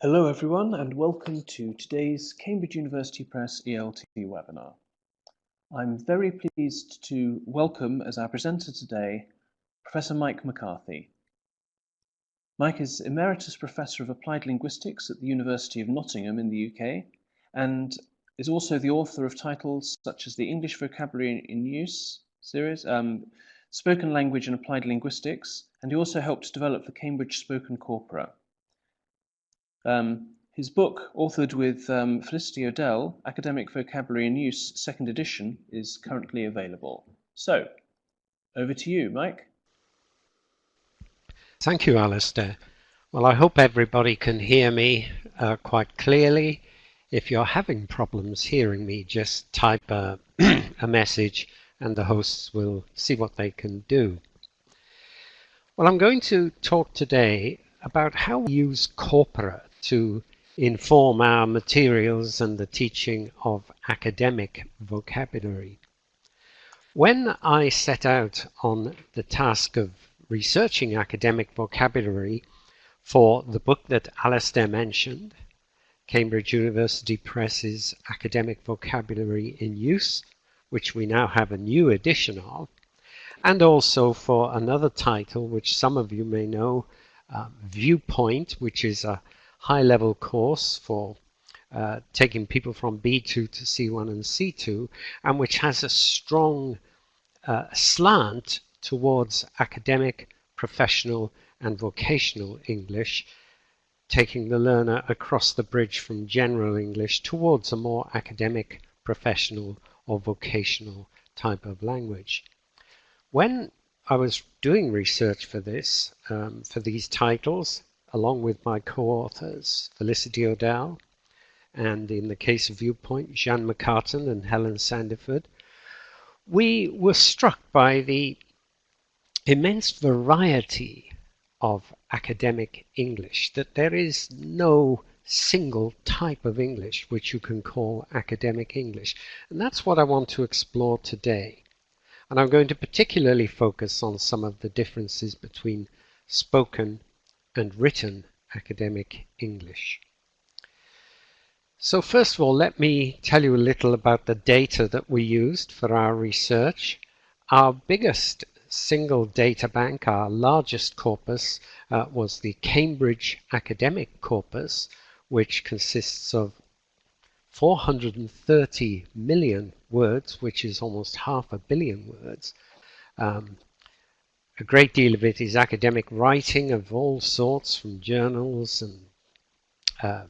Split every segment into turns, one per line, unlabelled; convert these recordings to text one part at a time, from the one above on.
Hello everyone and welcome to today's Cambridge University Press ELT webinar. I'm very pleased to welcome as our presenter today Professor Mike McCarthy. Mike is Emeritus Professor of Applied Linguistics at the University of Nottingham in the UK and is also the author of titles such as the English Vocabulary in Use series, Spoken Language and Applied Linguistics, and he also helped develop the Cambridge Spoken Corpora. His book, authored with Felicity O'Dell, Academic Vocabulary in Use, 2nd edition, is currently available. So, over to you, Mike.
Thank you, Alistair. Well, I hope everybody can hear me quite clearly. If you're having problems hearing me, just type a message and the hosts will see what they can do. Well, I'm going to talk today about how we use corpora to inform our materials and the teaching of academic vocabulary. When I set out on the task of researching academic vocabulary for the book that Alistair mentioned, Cambridge University Press's Academic Vocabulary in Use, which we now have a new edition of, and also for another title which some of you may know, Viewpoint, which is a high-level course for taking people from B2 to C1 and C2, and which has a strong slant towards academic, professional and vocational English, taking the learner across the bridge from general English towards a more academic, professional or vocational type of language. When I was doing research for this, for these titles, along with my co-authors, Felicity O'Dell, and in the case of Viewpoint, Jeanne McCartan and Helen Sandiford, we were struck by the immense variety of academic English, that there is no single type of English which you can call academic English. And that's what I want to explore today. And I'm going to particularly focus on some of the differences between spoken and written academic English. So first of all, let me tell you a little about the data that we used for our research. Our biggest single data bank, our largest corpus, was the Cambridge Academic Corpus, which consists of 430 million words, which is almost 500 million words. A great deal of it is academic writing of all sorts, from journals and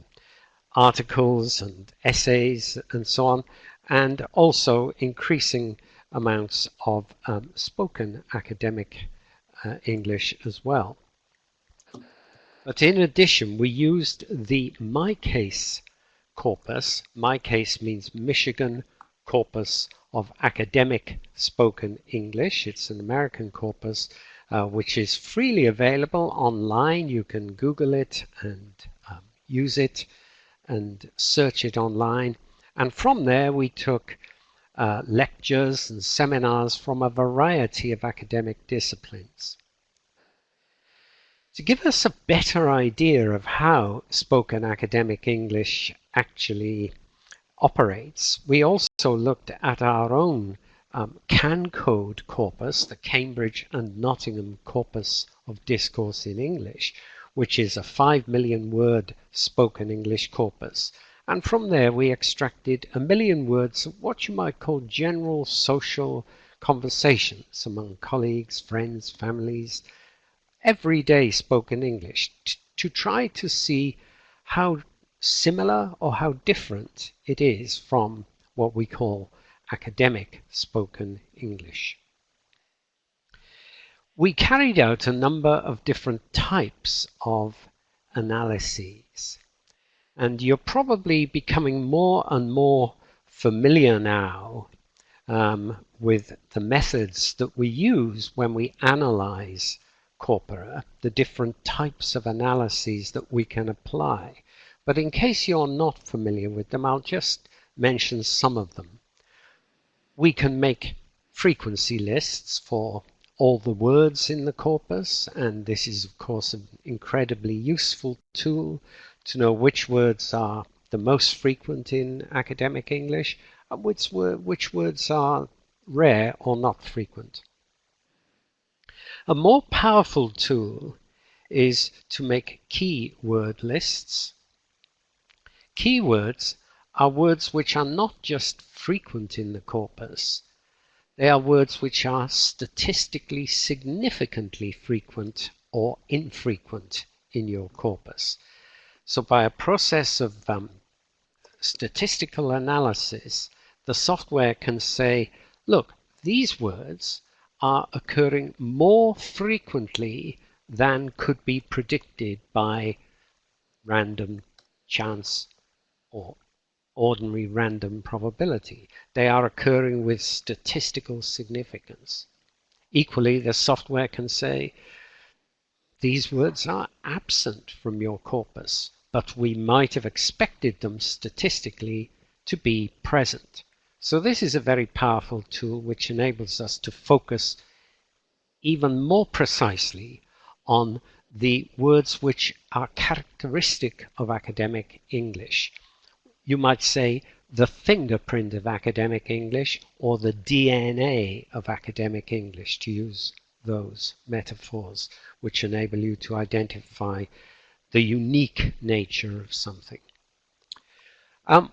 articles and essays and so on, and also increasing amounts of spoken academic English as well. But in addition, we used the MyCase corpus. MyCase means Michigan Corpus of Academic Spoken English. It's an American corpus which is freely available online. You can Google it and use it and search it online. And from there we took lectures and seminars from a variety of academic disciplines. To give us a better idea of how spoken academic English actually operates, we also looked at our own CanCode corpus, the Cambridge and Nottingham Corpus of Discourse in English, which is a 5 million word spoken English corpus. And from there we extracted 1 million words of what you might call general social conversations among colleagues, friends, families, everyday spoken English, to try to see how similar or how different it is from what we call academic spoken English. We carried out a number of different types of analyses, and you're probably becoming more and more familiar now with the methods that we use when we analyze corpora, the different types of analyses that we can apply. But in case you're not familiar with them, I'll just mention some of them. We can make frequency lists for all the words in the corpus, and this is of course an incredibly useful tool to know which words are the most frequent in academic English and which words are rare or not frequent. A more powerful tool is to make keyword lists. Keywords are words which are not just frequent in the corpus, they are words which are statistically significantly frequent or infrequent in your corpus. So by a process of statistical analysis, the software can say, look, these words are occurring more frequently than could be predicted by random chance or ordinary random probability. They are occurring with statistical significance. Equally, the software can say, these words are absent from your corpus, but we might have expected them statistically to be present. So this is a very powerful tool which enables us to focus even more precisely on the words which are characteristic of academic English. You might say the fingerprint of academic English or the DNA of academic English, to use those metaphors which enable you to identify the unique nature of something.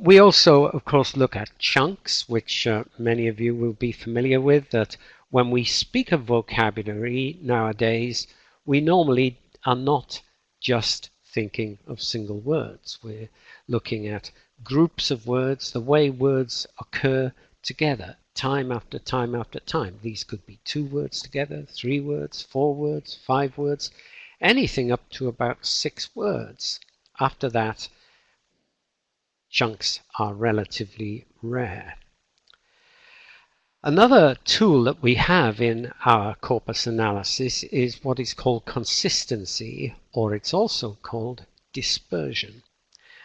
We also, of course, look at chunks, which many of you will be familiar with, that when we speak of vocabulary nowadays, we normally are not just thinking of single words. We're looking at groups of words, the way words occur together, time after time after time. These could be 2 words together, 3 words, 4 words, 5 words, anything up to about 6 words. After that, chunks are relatively rare. Another tool that we have in our corpus analysis is what is called consistency, or it's also called dispersion.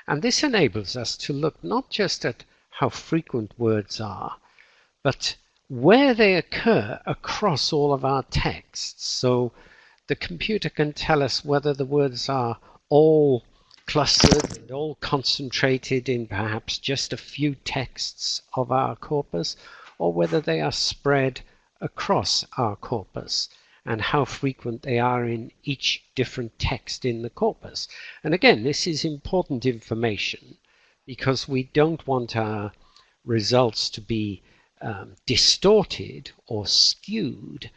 And this enables us to look not just at how frequent words are, but where they occur across all of our texts. So the computer can tell us whether the words are all clustered and all concentrated in perhaps just a few texts of our corpus, or whether they are spread across our corpus, and how frequent they are in each different text in the corpus. And again, this is important information because we don't want our results to be distorted or skewed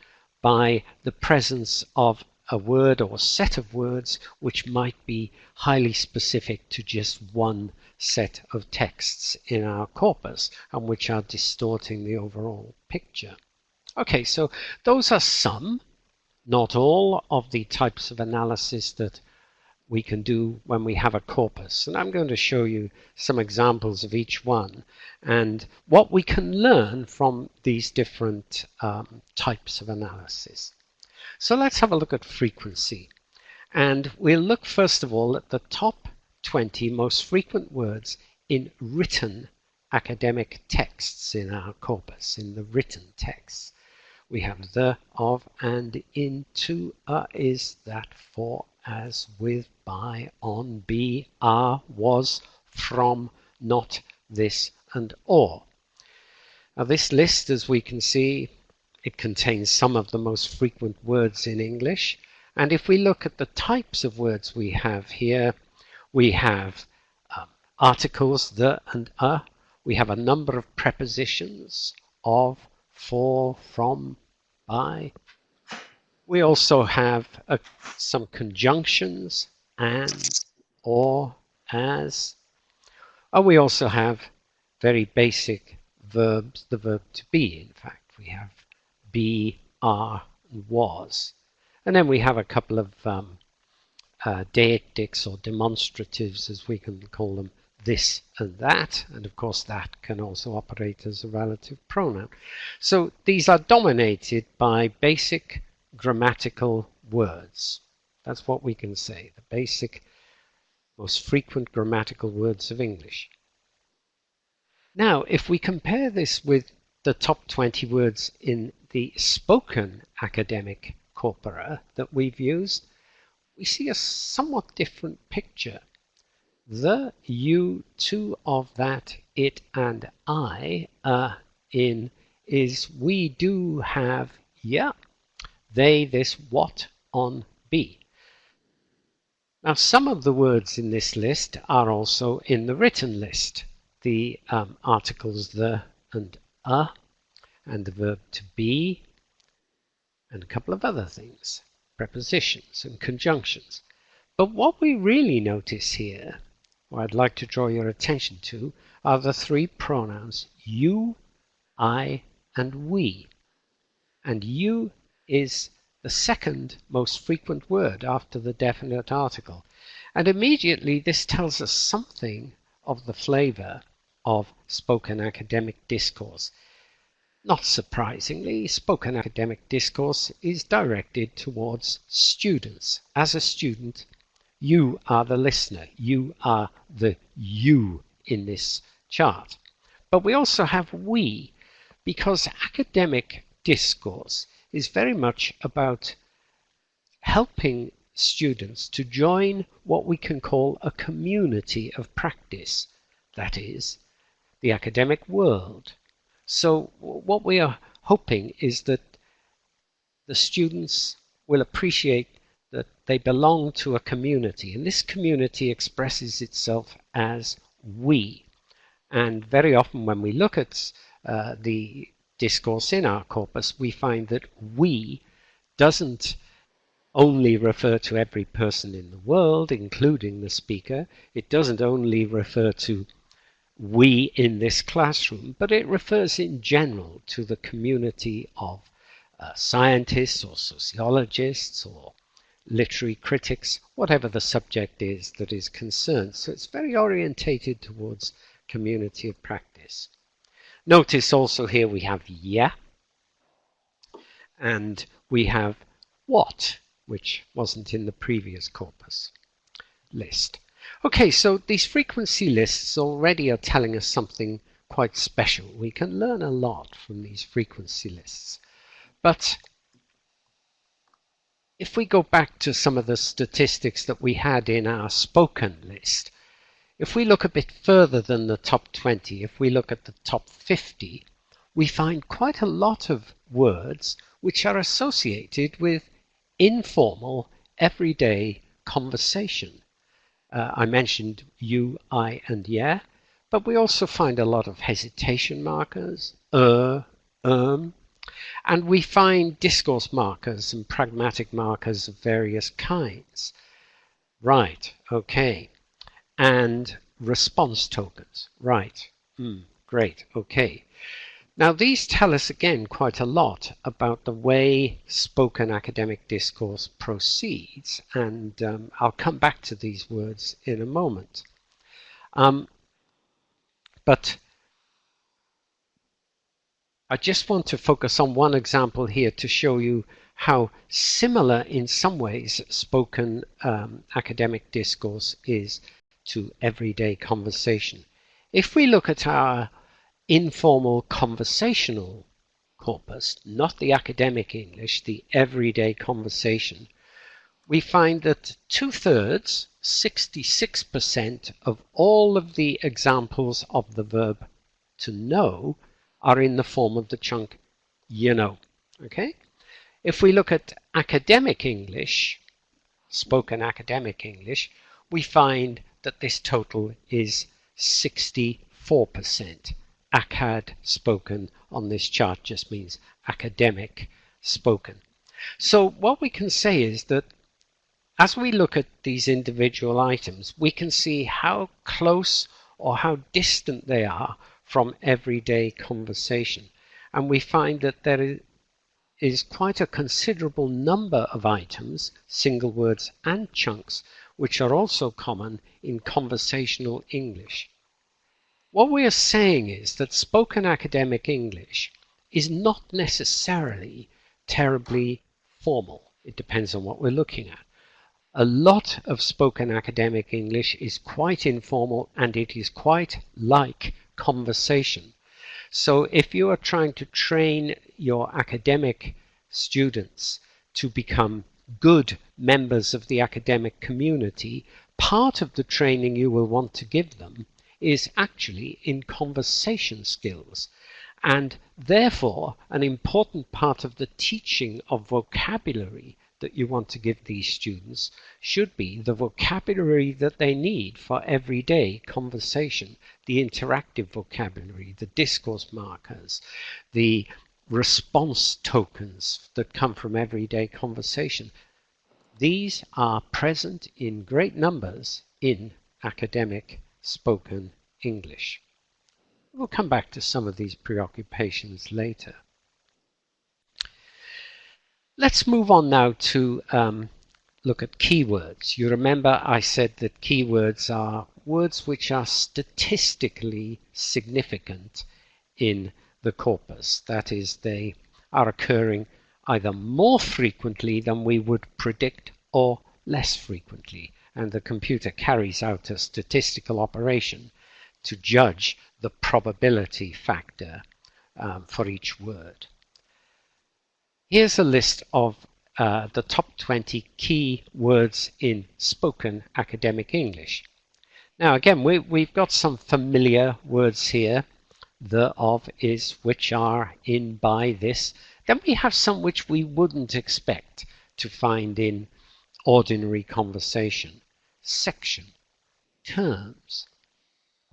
by the presence of a word or set of words which might be highly specific to just one set of texts in our corpus and which are distorting the overall picture. Okay, so those are some, not all, of the types of analysis that we can do when we have a corpus. And I'm going to show you some examples of each one and what we can learn from these different types of analysis. So let's have a look at frequency. And we'll look first of all at the top 20 most frequent words in written academic texts in our corpus, in the written texts. We have the, of, and, in, to, is, that, for, as, with, by, on, be, are, was, from, not, this, and or. Now this list, as we can see, it contains some of the most frequent words in English. And if we look at the types of words we have here, we have articles, the and a. We have a number of prepositions, of, for, from, by. We also have some conjunctions, and, or, as. And we also have very basic verbs, the verb to be, in fact. We have be, are, and was. And then we have a couple of deictics or demonstratives, as we can call them, this and that. And of course that can also operate as a relative pronoun. So these are dominated by basic grammatical words. That's what we can say, the basic, most frequent grammatical words of English. Now, if we compare this with the top 20 words in the spoken academic corpora that we've used, we see a somewhat different picture. The, you, two of that, it and I, in is we do have, yeah, they, this, what, on, be. Now some of the words in this list are also in the written list. The articles the and and the verb to be, and a couple of other things, prepositions and conjunctions. But what we really notice here, or I'd like to draw your attention to, are the three pronouns you, I, and we. And you is the second most frequent word after the definite article. And immediately this tells us something of the flavor of spoken academic discourse. Not surprisingly, spoken academic discourse is directed towards students. As a student, you are the listener. You are the you in this chart. But we also have we, because academic discourse is very much about helping students to join what we can call a community of practice, that is, the academic world. So what we are hoping is that the students will appreciate that they belong to a community, and this community expresses itself as we. And very often when we look at the discourse in our corpus, we find that we doesn't only refer to every person in the world, including the speaker. It doesn't only refer to we in this classroom, but it refers in general to the community of scientists or sociologists or literary critics, whatever the subject is that is concerned. So it's very orientated towards community of practice. Notice also here we have yeah, and we have what, which wasn't in the previous corpus list. Okay, so these frequency lists already are telling us something quite special. We can learn a lot from these frequency lists. But if we go back to some of the statistics that we had in our spoken list, if we look a bit further than the top 20, if we look at the top 50, we find quite a lot of words which are associated with informal, everyday conversation. I mentioned you, I, and yeah, but we also find a lot of hesitation markers, and we find discourse markers and pragmatic markers of various kinds. Right, okay. And response tokens. Right. Great. Okay. Now these tell us again quite a lot about the way spoken academic discourse proceeds, and I'll come back to these words in a moment. But I just want to focus on one example here to show you how similar in some ways spoken academic discourse is to everyday conversation. If we look at our informal conversational corpus, not the academic English, the everyday conversation, we find that 2/3, 66% of all of the examples of the verb to know are in the form of the chunk you know. Okay? If we look at academic English, spoken academic English, we find that this total is 64%. Acad spoken on this chart just means academic spoken. So what we can say is that as we look at these individual items, we can see how close or how distant they are from everyday conversation. And we find that there is quite a considerable number of items, single words and chunks, which are also common in conversational English. What we are saying is that spoken academic English is not necessarily terribly formal. It depends on what we're looking at. A lot of spoken academic English is quite informal, and it is quite like conversation. So if you are trying to train your academic students to become good members of the academic community, part of the training you will want to give them is actually in conversation skills. And therefore, an important part of the teaching of vocabulary that you want to give these students should be the vocabulary that they need for everyday conversation, the interactive vocabulary, the discourse markers, the response tokens that come from everyday conversation. These are present in great numbers in academic spoken English. We'll come back to some of these preoccupations later. Let's move on now to look at keywords. You remember I said that keywords are words which are statistically significant in the corpus. That is, they are occurring either more frequently than we would predict or less frequently. And the computer carries out a statistical operation to judge the probability factor for each word. Here's a list of the top 20 key words in spoken academic English. Now again, we've got some familiar words here. The, of, is, which, are, in, by, this. Then we have some which we wouldn't expect to find in ordinary conversation. Section, terms.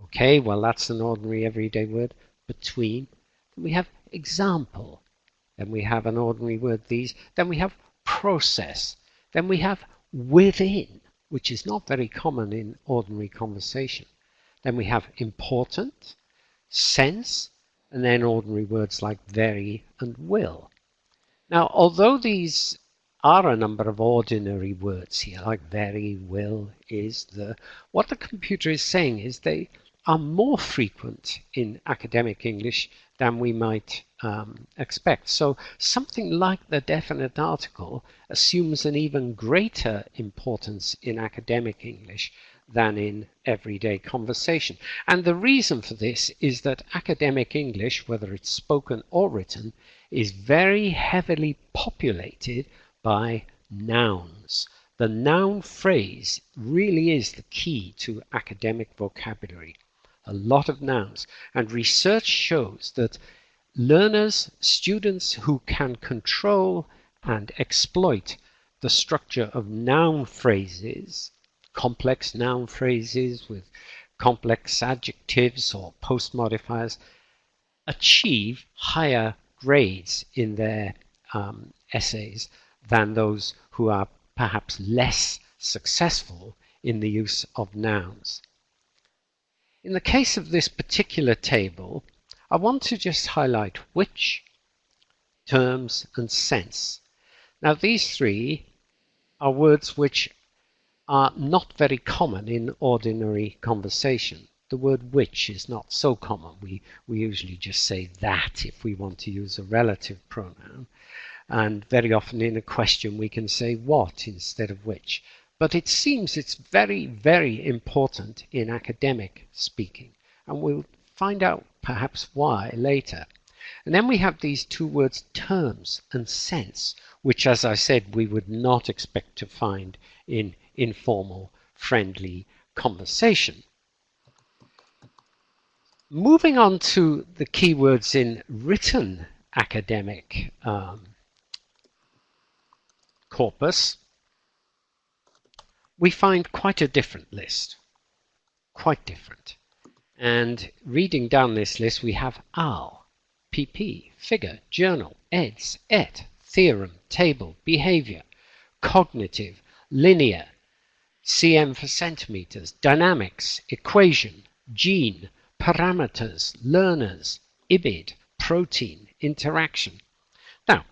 Okay, well that's an ordinary everyday word. Between. Then we have example. Then we have an ordinary word, these. Then we have process. Then we have within, which is not very common in ordinary conversation. Then we have important, sense, and then ordinary words like very and will. Now, although these are a number of ordinary words here, like very, will, is, the, what the computer is saying is they are more frequent in academic English than we might expect. So something like the definite article assumes an even greater importance in academic English than in everyday conversation. And the reason for this is that academic English, whether it's spoken or written, is very heavily populated by nouns. The noun phrase really is the key to academic vocabulary. A lot of nouns. And research shows that learners, students who can control and exploit the structure of noun phrases, complex noun phrases with complex adjectives or post-modifiers, achieve higher grades in their essays than those who are perhaps less successful in the use of nouns. In the case of this particular table, I want to just highlight which, terms, and sense. Now these three are words which are not very common in ordinary conversation. The word which is not so common. We usually just say that if we want to use a relative pronoun. And very often in a question we can say what instead of which. But it seems it's very, very important in academic speaking. And we'll find out perhaps why later. And then we have these two words, terms and sense, which, as I said, we would not expect to find in informal, friendly conversation. Moving on to the keywords in written academic corpus, we find quite a different list. Quite different. And reading down this list, we have OWL, PP, figure, journal, eds, et, theorem, table, behavior, cognitive, linear, cm for centimeters, dynamics, equation, gene, parameters, learners, IBID, protein, interaction. Now,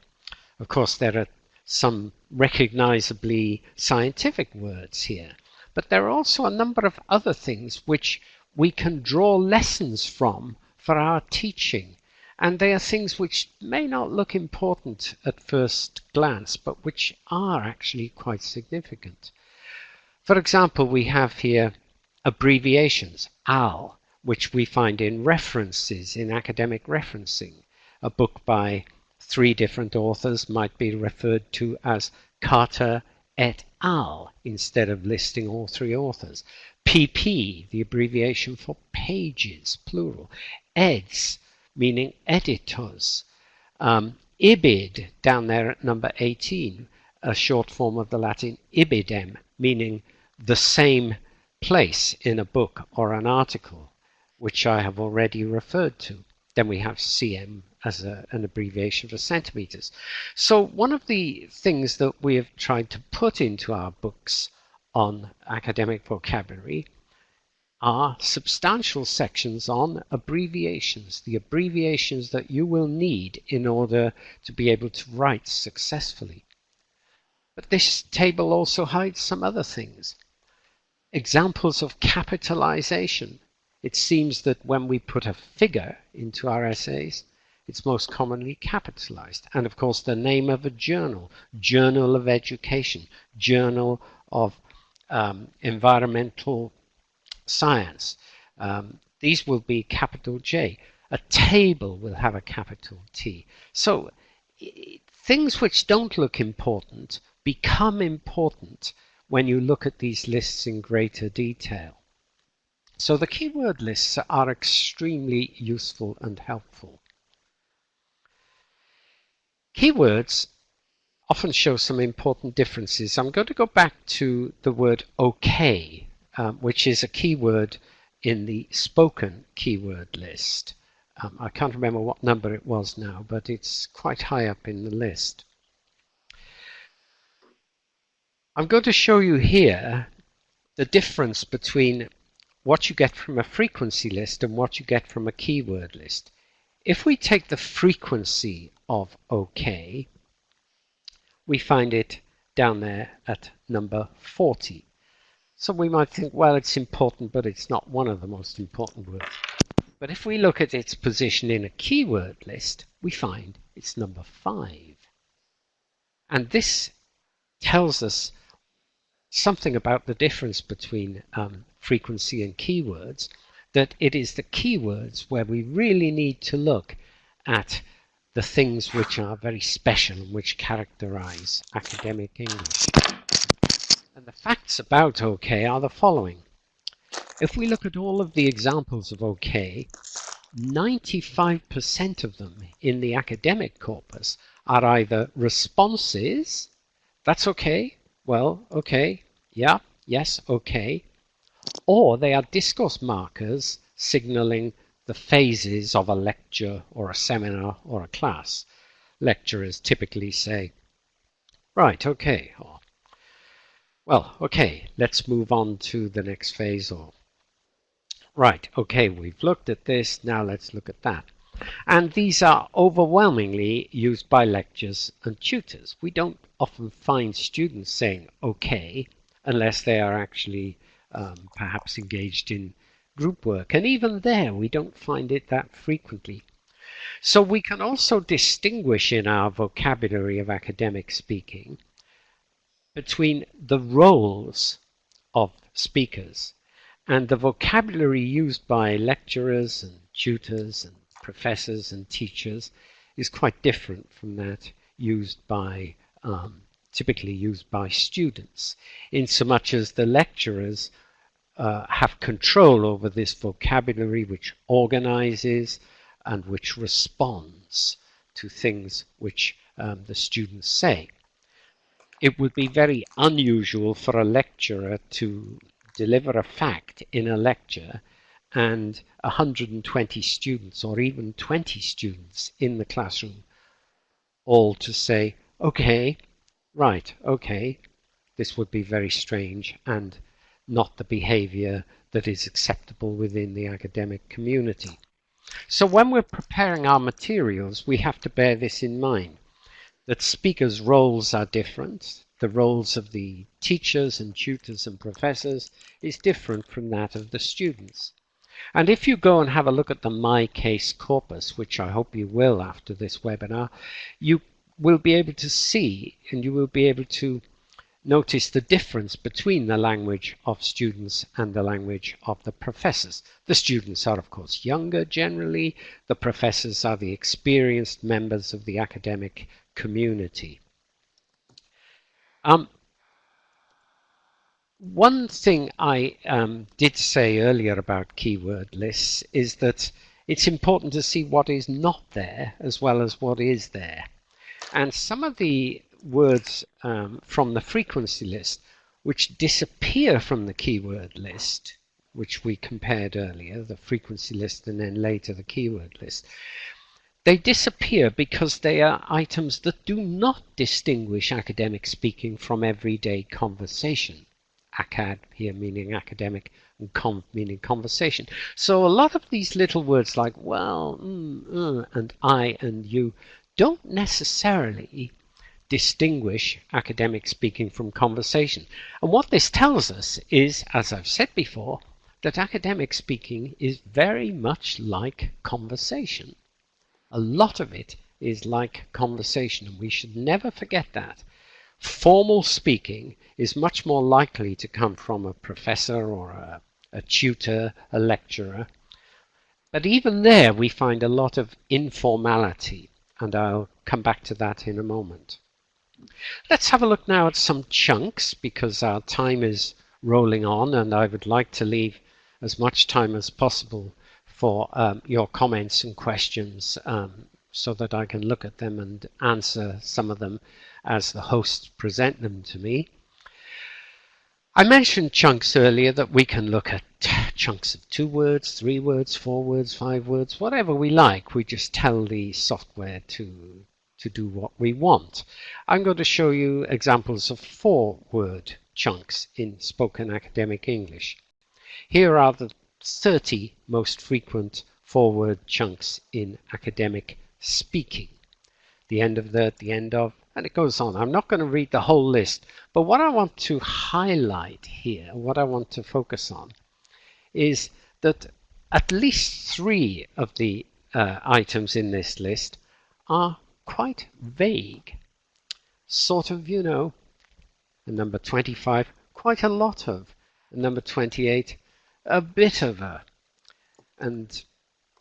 of course, there are some recognizably scientific words here, but there are also a number of other things which we can draw lessons from for our teaching. And they are things which may not look important at first glance, but which are actually quite significant. For example, we have here abbreviations, OWL, which we find in references, in academic referencing. A book by 3 different authors might be referred to as Carter, et al. Instead of listing all three authors. PP, the abbreviation for pages, plural. Eds, meaning editors. Ibid, down there at number 18, a short form of the Latin ibidem, meaning the same place in a book or an article, which I have already referred to. Then we have cm as an abbreviation for centimeters. So one of the things that we have tried to put into our books on academic vocabulary are substantial sections on abbreviations, the abbreviations that you will need in order to be able to write successfully. But this table also hides some other things. Examples of capitalization. It seems that when we put a figure into our essays, it's most commonly capitalized. And of course the name of a journal, Journal of Education, Journal of Environmental Science. These will be capital J. A table will have a capital T. So things which don't look important become important when you look at these lists in greater detail. So the keyword lists are extremely useful and helpful. Keywords often show some important differences. I'm going to go back to the word OK, which is a keyword in the spoken keyword list. I can't remember what number it was now, but it's quite high up in the list. I'm going to show you here the difference between what you get from a frequency list and what you get from a keyword list. If we take the frequency of OK, we find it down there at number 40. So we might think, well, it's important, but it's not one of the most important words. But if we look at its position in a keyword list, we find it's number 5. And this tells us something about the difference between frequency and keywords, that it is the keywords where we really need to look at the things which are very special and which characterize academic English. And the facts about OK are the following. If we look at all of the examples of OK, 95% of them in the academic corpus are either responses, that's okay, well, okay, yeah, yes, okay, or they are discourse markers signaling the phases of a lecture or a seminar or a class. Lecturers typically say, right, okay, or well, okay, let's move on to the next phase, or right, okay, we've looked at this, now let's look at that. And these are overwhelmingly used by lecturers and tutors. We don't often find students saying okay unless they are actually perhaps engaged in group work. And even there, we don't find it that frequently. So we can also distinguish in our vocabulary of academic speaking between the roles of speakers and the vocabulary used by lecturers and tutors and professors and teachers is quite different from that used by typically used by students, in so much as the lecturers have control over this vocabulary which organizes and which responds to things which the students say. It would be very unusual for a lecturer to deliver a fact in a lecture and 120 students or even 20 students in the classroom all to say, okay, right, okay. This would be very strange and not the behavior that is acceptable within the academic community. So when we're preparing our materials, we have to bear this in mind, that speakers' roles are different. The roles of the teachers and tutors and professors is different from that of the students. And if you go and have a look at the My Case corpus, which I hope you will after this webinar, you will be able to see and you will be able to notice the difference between the language of students and the language of the professors. The students are, of course, younger generally. The professors are the experienced members of the academic community. One thing I did say earlier about keyword lists is that it's important to see what is not there as well as what is there. And some of the words from the frequency list which disappear from the keyword list, which we compared earlier, the frequency list and then later the keyword list, they disappear because they are items that do not distinguish academic speaking from everyday conversation. Acad here meaning academic and conv meaning conversation. So a lot of these little words like well, and I and you don't necessarily distinguish academic speaking from conversation. And what this tells us is, as I've said before, that academic speaking is very much like conversation. A lot of it is like conversation, and we should never forget that. Formal speaking is much more likely to come from a professor or a tutor, a lecturer. But even there we find a lot of informality, and I'll come back to that in a moment. Let's have a look now at some chunks, because our time is rolling on and I would like to leave as much time as possible for your comments and questions so that I can look at them and answer some of them as the hosts present them to me. I mentioned chunks earlier, that we can look at chunks of 2 words, 3 words, 4 words, 5 words, whatever we like. We just tell the software to do what we want. I'm going to show you examples of 4-word chunks in spoken academic English. Here are the 30 most frequent 4-word chunks in academic speaking. The end of the end of, and it goes on. I'm not going to read the whole list, but what I want to highlight here, what I want to focus on, is that at least 3 of the items in this list are quite vague. Sort of, you know. And number 25, quite a lot of. And number 28, a bit of a. And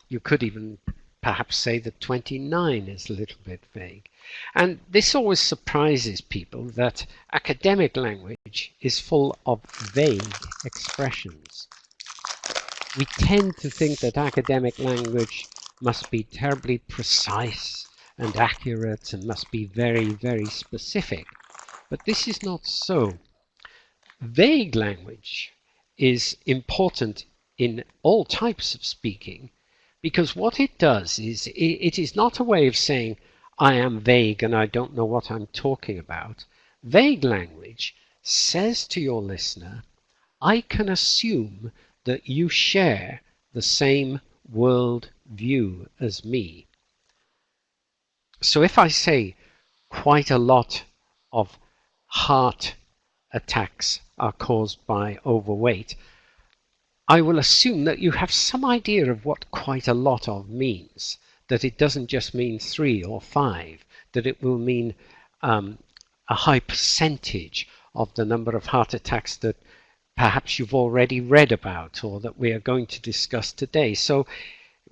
you could even perhaps say that 29 is a little bit vague. And this always surprises people, that academic language is full of vague expressions. We tend to think that academic language must be terribly precise and accurate and must be very, very specific. But this is not so. Vague language is important in all types of speaking, because what it does is it is not a way of saying I am vague and I don't know what I'm talking about. Vague language says to your listener, I can assume that you share the same world view as me. So if I say quite a lot of heart attacks are caused by overweight, I will assume that you have some idea of what quite a lot of means, that it doesn't just mean 3 or 5, that it will mean a high percentage of the number of heart attacks that perhaps you've already read about or that we are going to discuss today. So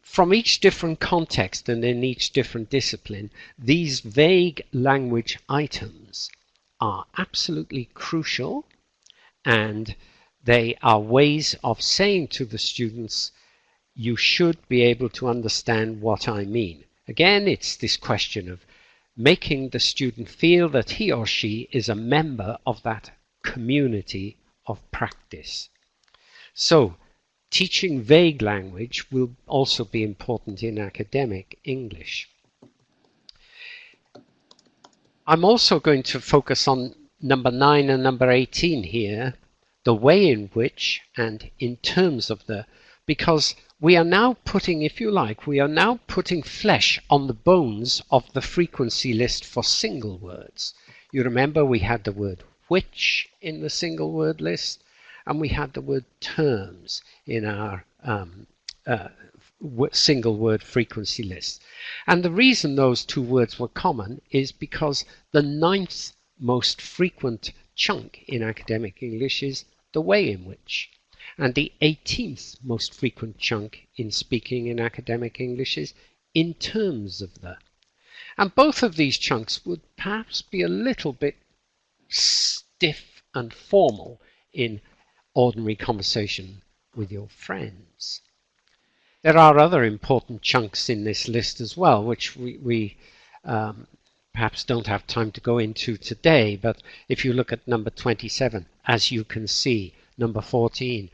from each different context and in each different discipline, these vague language items are absolutely crucial, and they are ways of saying to the students, you should be able to understand what I mean. Again, it's this question of making the student feel that he or she is a member of that community of practice. So, teaching vague language will also be important in academic English. I'm also going to focus on number 9 and number 18 here, the way in which and in terms of the, because we are now putting, if you like, we are now putting flesh on the bones of the frequency list for single words. You remember we had the word which in the single word list, and we had the word terms in our single word frequency list. And the reason those 2 words were common is because the 9th most frequent chunk in academic English is the way in which, and the 18th most frequent chunk in speaking in academic English is in terms of the. And both of these chunks would perhaps be a little bit stiff and formal in ordinary conversation with your friends. There are other important chunks in this list as well, which we perhaps don't have time to go into today, but if you look at number 27, as you can see, number 14,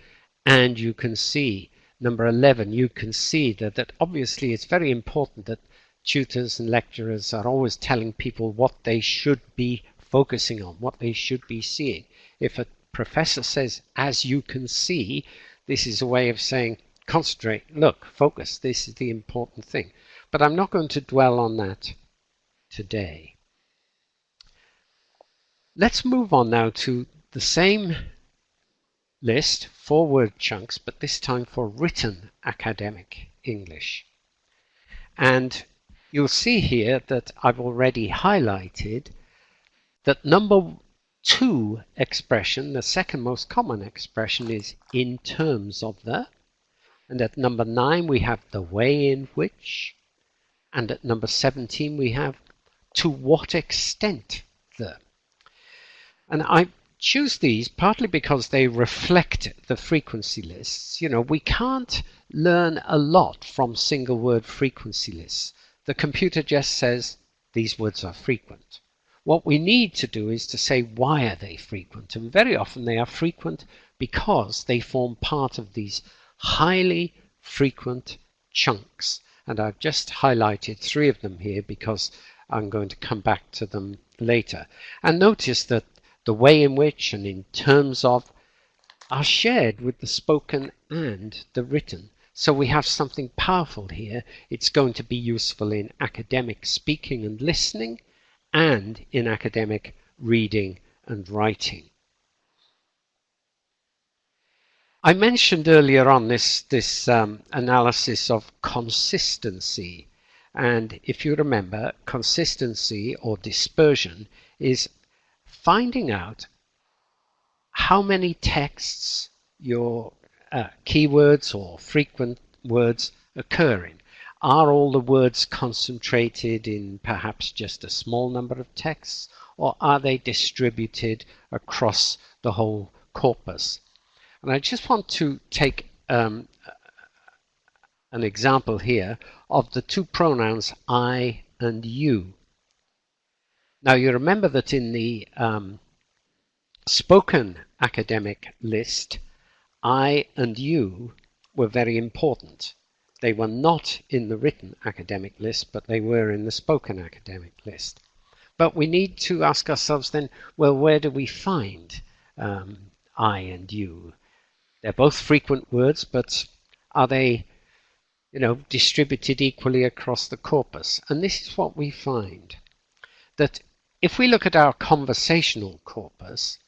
and you can see number 11, you can see that obviously it's very important that tutors and lecturers are always telling people what they should be focusing on, what they should be seeing. If a professor says, as you can see, this is a way of saying, concentrate, look, focus, this is the important thing. But I'm not going to dwell on that today. Let's move on now to the same list, 4-word chunks, but this time for written academic English. And you'll see here that I've already highlighted that number 2 expression, the second most common expression, is in terms of the. And at number 9 we have the way in which. And at number 17 we have to what extent the. And I choose these partly because they reflect the frequency lists. You know, we can't learn a lot from single word frequency lists. The computer just says these words are frequent. What we need to do is to say, why are they frequent? And very often they are frequent because they form part of these highly frequent chunks. And I've just highlighted 3 of them here because I'm going to come back to them later. And notice that the way in which and in terms of are shared with the spoken and the written. So we have something powerful here. It's going to be useful in academic speaking and listening, and in academic reading and writing. I mentioned earlier on this analysis of consistency, and if you remember, consistency or dispersion is finding out how many texts your keywords or frequent words occur in. Are all the words concentrated in perhaps just a small number of texts, or are they distributed across the whole corpus? And I just want to take an example here of the 2 pronouns I and you. Now you remember that in the spoken academic list, I and you were very important. They were not in the written academic list, but they were in the spoken academic list. But we need to ask ourselves then, well, where do we find I and you? They're both frequent words, but are they, distributed equally across the corpus? And this is what we find, that if we look at our conversational corpus,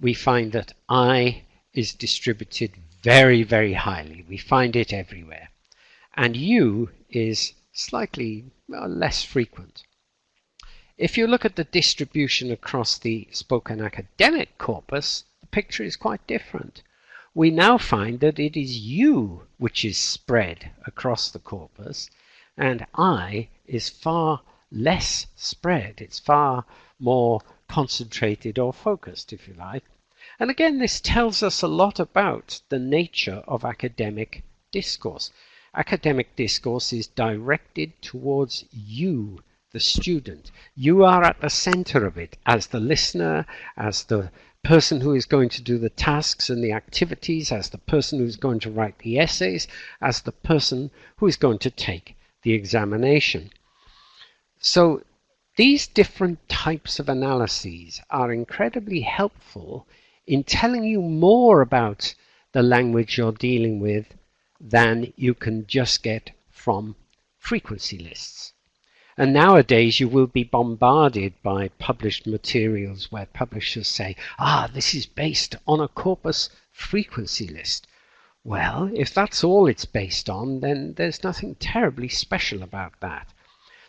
we find that I is distributed very, very highly. We find it everywhere. And you is slightly less frequent. If you look at the distribution across the spoken academic corpus, the picture is quite different. We now find that it is you which is spread across the corpus, and I is far less spread. It's far more concentrated or focused, if you like. And again, this tells us a lot about the nature of academic discourse. Academic discourse is directed towards you, the student. You are at the center of it as the listener, as the person who is going to do the tasks and the activities, as the person who is going to write the essays, as the person who is going to take the examination. So these different types of analyses are incredibly helpful in telling you more about the language you're dealing with than you can just get from frequency lists. And nowadays you will be bombarded by published materials where publishers say, this is based on a corpus frequency list. Well, if that's all it's based on, then there's nothing terribly special about that.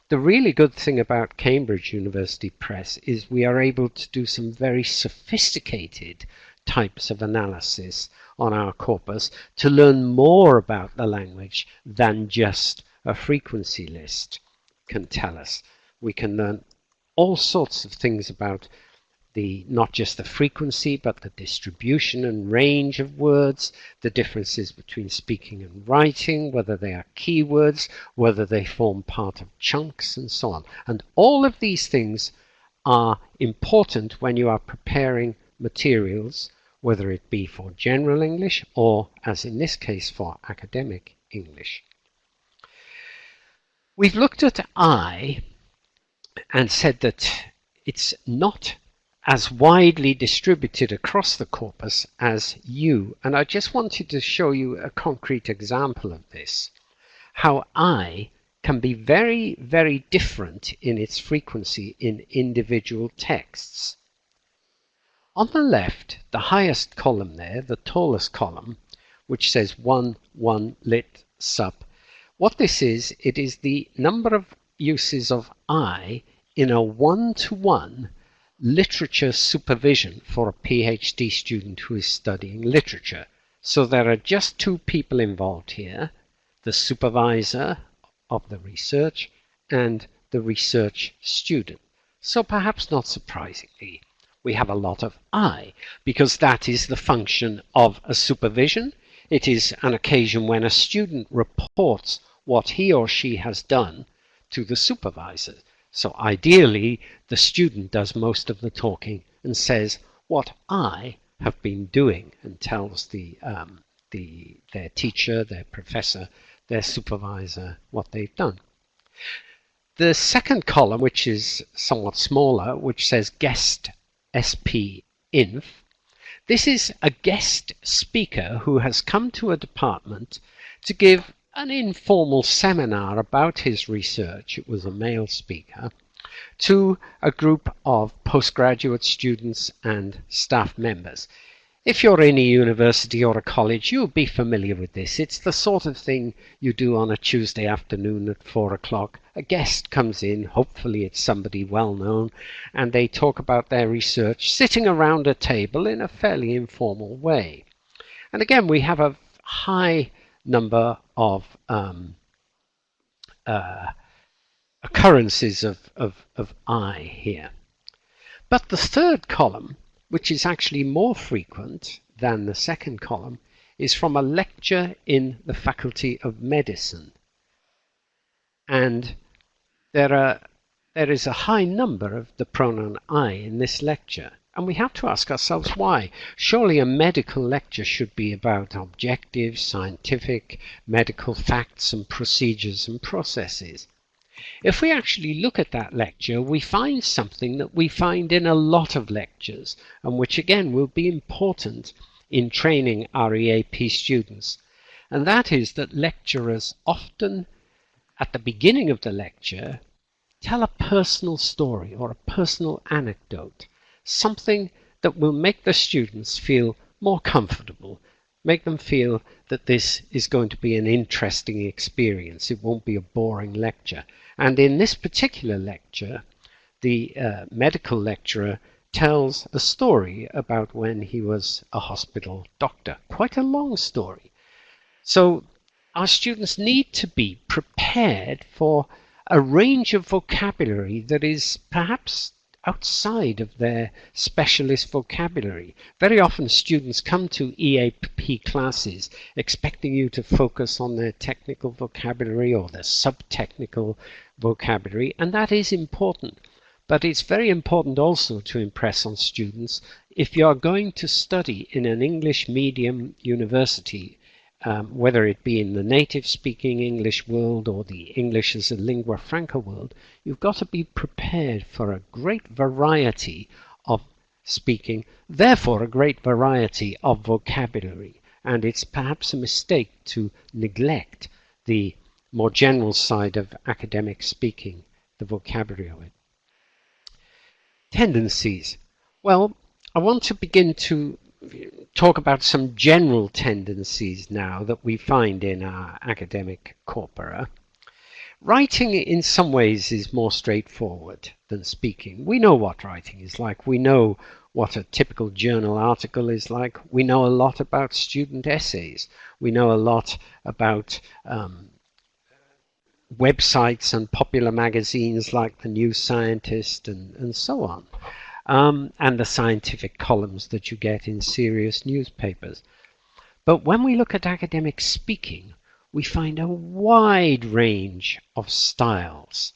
The really good thing about Cambridge University Press is we are able to do some very sophisticated types of analysis on our corpus to learn more about the language than just a frequency list can tell us. We can learn all sorts of things about not just the frequency, but the distribution and range of words, the differences between speaking and writing, whether they are keywords, whether they form part of chunks, and so on. And all of these things are important when you are preparing materials, whether it be for general English or, as in this case, for academic English. We've looked at I and said that it's not as widely distributed across the corpus as U, and I just wanted to show you a concrete example of this, how I can be very, very different in its frequency in individual texts. On the left, the highest column there, the tallest column, which says 1, 1, lit, sup, what this is, it is the number of uses of I in a one-to-one literature supervision for a PhD student who is studying literature. So there are just two people involved here, the supervisor of the research and the research student. So perhaps not surprisingly, we have a lot of I, because that is the function of a supervision. It is an occasion when a student reports what he or she has done to the supervisor. So ideally, the student does most of the talking and says what I have been doing, and tells their teacher, their professor, their supervisor what they've done. The second column, which is somewhat smaller, which says guest SP Inf, this is a guest speaker who has come to a department to give an informal seminar about his research. It was a male speaker, to a group of postgraduate students and staff members. If you're in a university or a college, you'll be familiar with this. It's the sort of thing you do on a Tuesday afternoon at 4 o'clock. A guest comes in, hopefully it's somebody well known, and they talk about their research sitting around a table in a fairly informal way. And again, we have a high number of occurrences of I here. But the third column, which is actually more frequent than the second column, is from a lecture in the Faculty of Medicine. And there is a high number of the pronoun I in this lecture. And we have to ask ourselves why. Surely a medical lecture should be about objective, scientific, medical facts and procedures and processes. If we actually look at that lecture, we find something that we find in a lot of lectures, and which again will be important in training our EAP students. And that is that lecturers often, at the beginning of the lecture, tell a personal story or a personal anecdote, something that will make the students feel more comfortable, make them feel that this is going to be an interesting experience. It won't be a boring lecture. And in this particular lecture, the medical lecturer tells a story about when he was a hospital doctor. Quite a long story. So our students need to be prepared for a range of vocabulary that is perhaps outside of their specialist vocabulary. Very often students come to EAP classes expecting you to focus on their technical vocabulary or their sub-technical vocabulary, and that is important. But it's very important also to impress on students, if you are going to study in an English medium university, whether it be in the native-speaking English world or the English as a lingua franca world, you've got to be prepared for a great variety of speaking, therefore a great variety of vocabulary. And it's perhaps a mistake to neglect the more general side of academic speaking, the vocabulary of it. Tendencies. Well, I want to begin to talk about some general tendencies now that we find in our academic corpora. Writing in some ways is more straightforward than speaking. We know what writing is like. We know what a typical journal article is like. We know a lot about student essays. We know a lot about websites and popular magazines like The New Scientist and so on. and the scientific columns that you get in serious newspapers. But when we look at academic speaking, we find a wide range of styles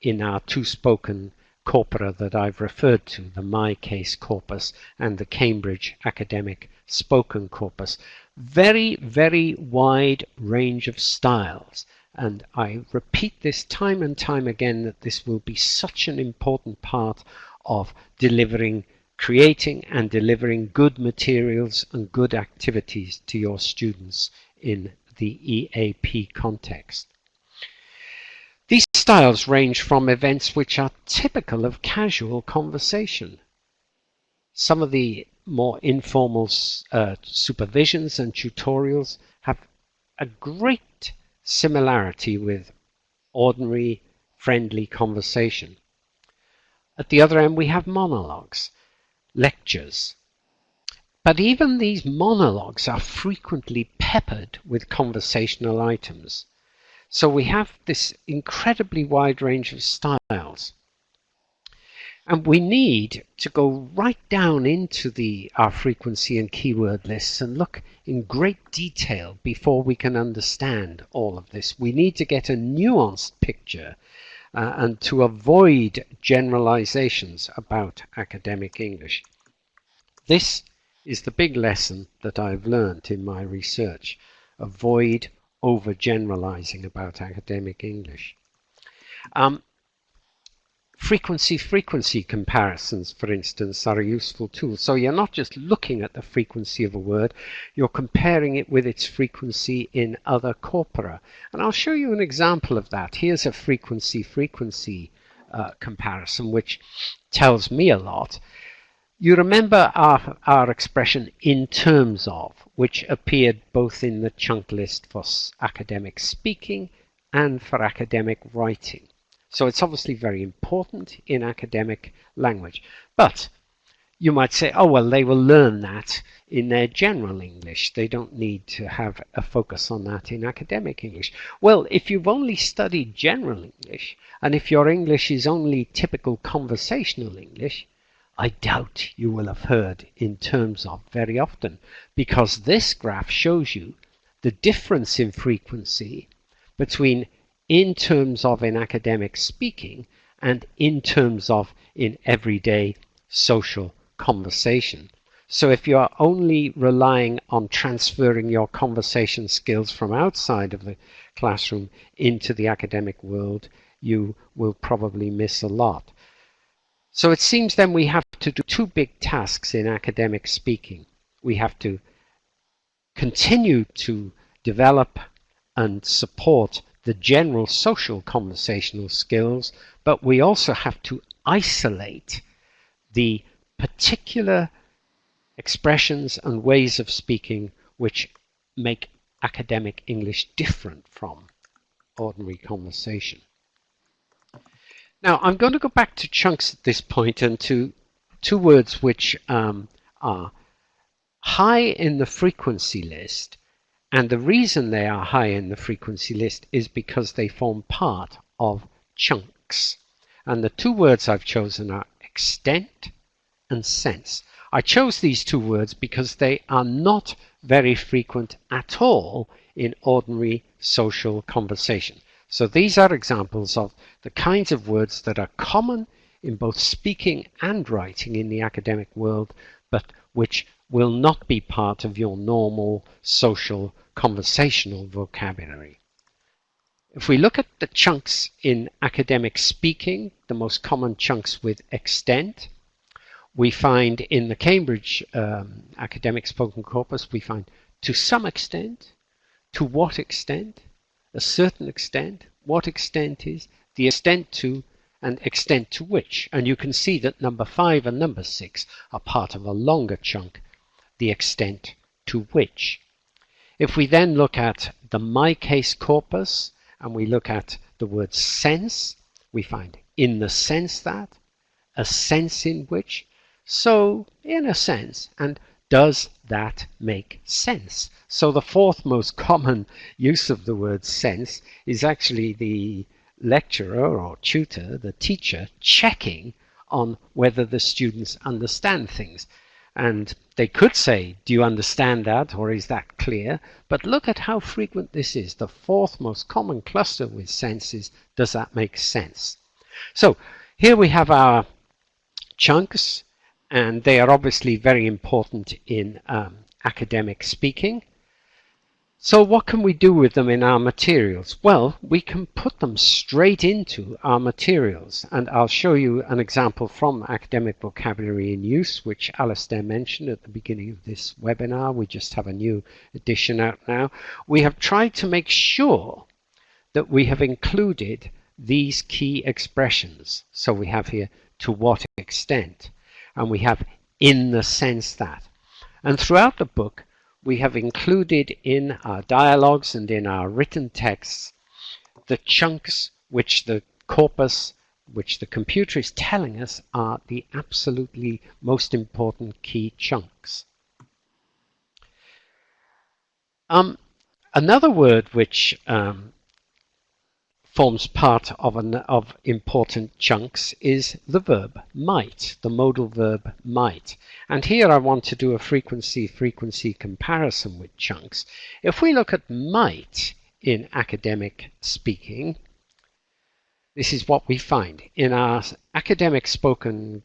in our two spoken corpora that I've referred to, the MyCase corpus and the Cambridge academic spoken corpus. Very, very wide range of styles. And I repeat this time and time again that this will be such an important part of creating and delivering good materials and good activities to your students in the EAP context. These styles range from events which are typical of casual conversation. Some of the more informal supervisions and tutorials have a great similarity with ordinary, friendly conversation. At the other end, we have monologues, lectures. But even these monologues are frequently peppered with conversational items. So we have this incredibly wide range of styles. And we need to go right down into our frequency and keyword lists and look in great detail before we can understand all of this. We need to get a nuanced picture and to avoid generalizations about academic English. This is the big lesson that I've learned in my research. Avoid overgeneralizing about academic English. Frequency comparisons, for instance, are a useful tool. So you're not just looking at the frequency of a word, you're comparing it with its frequency in other corpora. And I'll show you an example of that. Here's a frequency comparison, which tells me a lot. You remember our expression "in terms of," which appeared both in the chunk list for academic speaking and for academic writing. So it's obviously very important in academic language. But you might say, oh, well, they will learn that in their general English. They don't need to have a focus on that in academic English. Well, if you've only studied general English, and if your English is only typical conversational English, I doubt you will have heard "in terms of" very often, because this graph shows you the difference in frequency between "in terms of" in academic speaking and "in terms of" in everyday social conversation. So if you are only relying on transferring your conversation skills from outside of the classroom into the academic world, you will probably miss a lot. So it seems then we have to do two big tasks in academic speaking. We have to continue to develop and support the general social conversational skills, but we also have to isolate the particular expressions and ways of speaking which make academic English different from ordinary conversation. Now, I'm going to go back to chunks at this point and to two words which are high in the frequency list. And the reason they are high in the frequency list is because they form part of chunks. And the two words I've chosen are extent and sense. I chose these two words because they are not very frequent at all in ordinary social conversation. So these are examples of the kinds of words that are common in both speaking and writing in the academic world, but which will not be part of your normal social conversational vocabulary. If we look at the chunks in academic speaking, the most common chunks with extent, we find in the Cambridge academic spoken corpus, we find to some extent, to what extent, a certain extent, what extent is, the extent to, and extent to which. And you can see that number 5 and number 6 are part of a longer chunk, the extent to which. If we then look at the MyCase corpus and we look at the word sense, we find in the sense that, a sense in which, so in a sense, and does that make sense? So the fourth most common use of the word sense is actually the lecturer or tutor, the teacher, checking on whether the students understand things. And they could say, do you understand that, or is that clear? But look at how frequent this is. The fourth most common cluster with sense is, does that make sense? So here we have our chunks, and they are obviously very important in academic speaking. So what can we do with them in our materials? Well, we can put them straight into our materials, and I'll show you an example from Academic Vocabulary in Use, which Alistair mentioned at the beginning of this webinar. We just have a new edition out now. We have tried to make sure that we have included these key expressions. So we have here, to what extent, and we have in the sense that. And throughout the book, we have included in our dialogues and in our written texts the chunks which the corpus, which the computer is telling us are the absolutely most important key chunks. Another word which forms part of important chunks is the verb might, the modal verb might. And here I want to do a frequency comparison with chunks. If we look at might in academic speaking, this is what we find. In our academic spoken